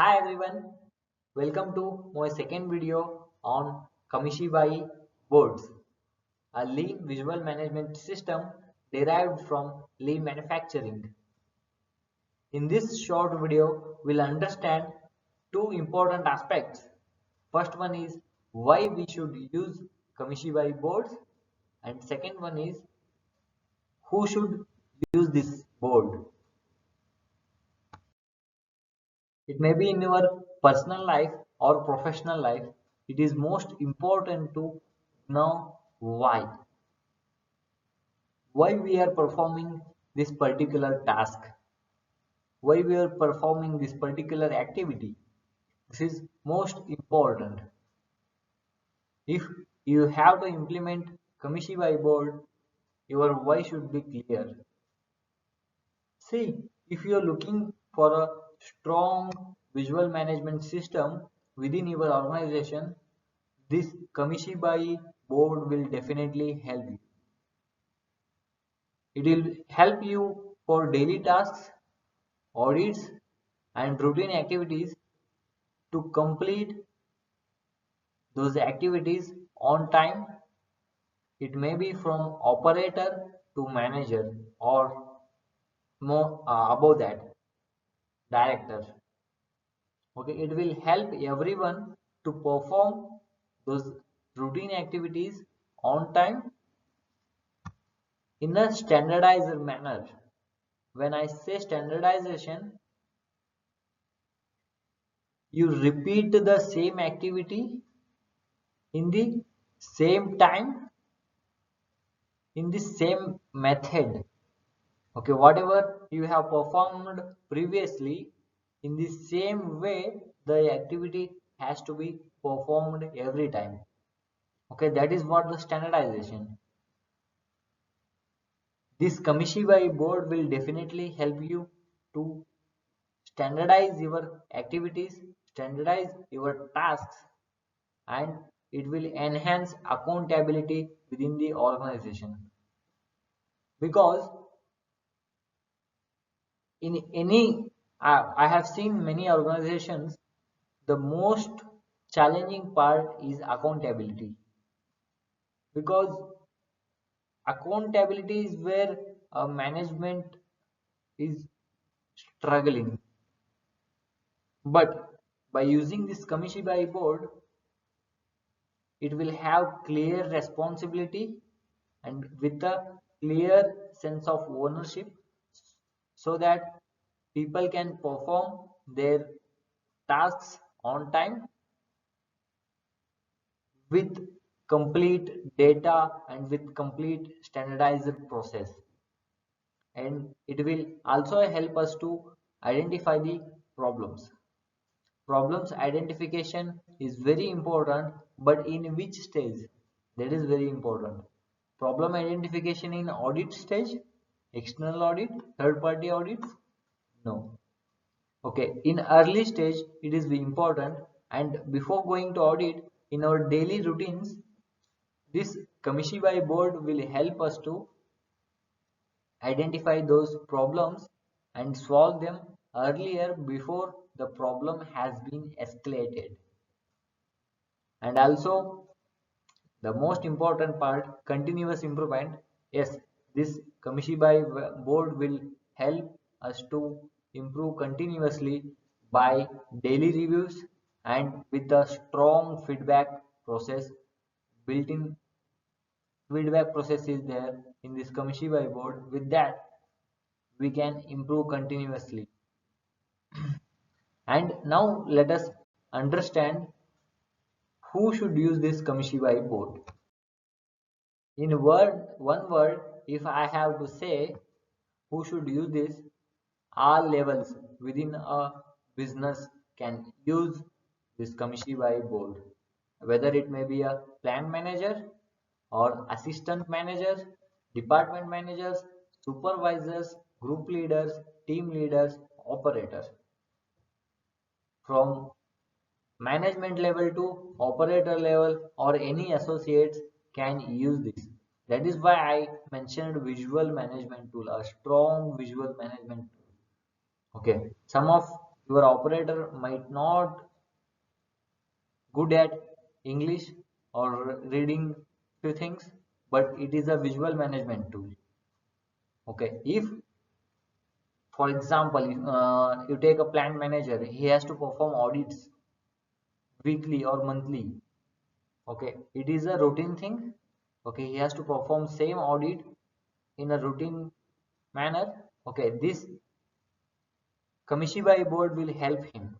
Hi everyone, welcome to my second video on Kamishibai Boards, a lean visual management system derived from lean manufacturing. In this short video, we'll understand two important aspects. First one is why we should use Kamishibai boards, and second one is who should use this board. It may be in your personal life or professional life. It is most important to know why we are performing this particular task, why we are performing this particular activity. This is most important. If you have to implement Kamishibai board, your why should be clear. See, if you are looking for a strong visual management system within your organization, this Kamishibai board will definitely help you. It will help you for daily tasks, audits, and routine activities to complete those activities on time. It may be from operator to manager or more above that, director. Okay, it will help everyone to perform those routine activities on time in a standardized manner. When I say standardization, you repeat the same activity in the same time, in the same method. Okay, whatever you have performed previously, in the same way, the activity has to be performed every time. Okay, that is what the standardization. This Kamishibai board will definitely help you to standardize your activities, standardize your tasks, and it will enhance accountability within the organization. Because in any, I have seen many organizations, the most challenging part is accountability. Because accountability is where management is struggling. But by using this Kamishibai board, it will have clear responsibility and with a clear sense of ownership so that people can perform their tasks on time with complete data and with complete standardized process. And it will also help us to identify the problems. Problems identification is very important, but in which stage? That is very important. Problem identification in audit stage, external audit, third party audits? No. Okay, in early stage it is important, and before going to audit in our daily routines, this Kamishibai board will help us to identify those problems and solve them earlier before the problem has been escalated. And also the most important part, continuous improvement. Yes, this Kamishibai board will help us to improve continuously by daily reviews and with a strong feedback process. Built-in feedback process is there in this Kamishibai board. With that, we can improve continuously. And now let us understand who should use this Kamishibai board. In one word, if I have to say who should use this, all levels within a business can use this Kamishibai board. Whether it may be a plant manager or assistant managers, department managers, supervisors, group leaders, team leaders, operators. From management level to operator level or any associates can use this. That is why I mentioned visual management tool, a strong visual management tool. Okay, some of your operator might not good at English or reading few things, but it is a visual management tool. Okay, if for example you take a plant manager, he has to perform audits weekly or monthly. Okay, it is a routine thing. Okay, he has to perform same audit in a routine manner. Okay, this Kamishibai board will help him.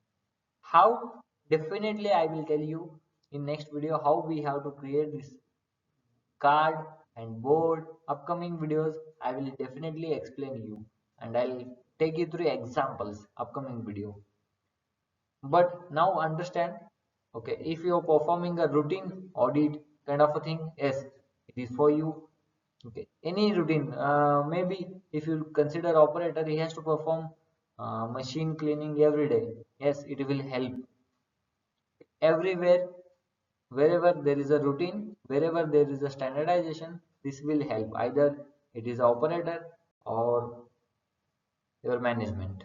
How? Definitely I will tell you in next video how we have to create this card and board. Upcoming videos I will definitely explain you, and I'll take you through examples upcoming video. But now understand, okay, if you're performing a routine audit kind of a thing, yes, it is for you. Okay, any routine, maybe if you consider operator, he has to perform machine cleaning every day. Yes, it will help everywhere. Wherever there is a routine, wherever there is a standardization, this will help. Either it is operator or your management.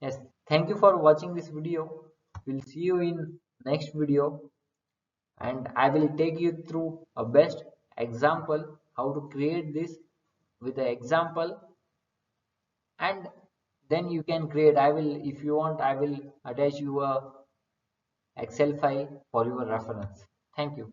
Yes, thank you for watching this video. We'll see you in next video, and I will take you through a best example how to create this with the example, and then you can create. I will, if you want, I will attach you a Excel file for your reference. Thank you.